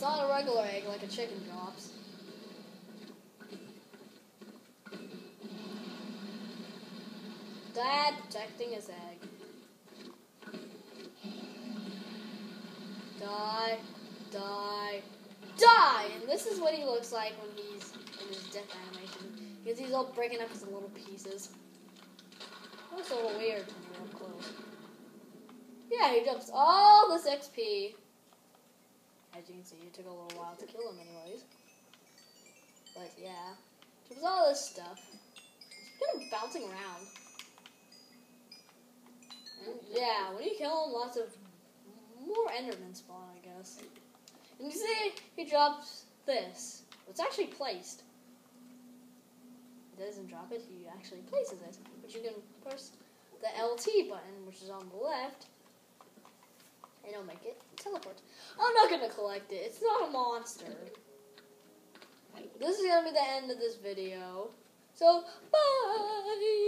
not a regular egg like a chicken drops. Dad protecting his egg. Die, die, die! And this is what he looks like when he's in his death animation. Because he's all breaking up into little pieces. That's a little weird when you're up close. Yeah, he jumps all this XP. As you can see, it took a little while to kill him anyways. But yeah, jumps all this stuff. He's kind of bouncing around. And yeah, when you kill him, lots of more Endermen spawn, I guess. And you see, he drops this. It's actually placed. He doesn't drop it, he actually places it. But you can press the LT button, which is on the left, and it'll make it teleport. I'm not going to collect it. It's not a monster. This is going to be the end of this video. So, bye!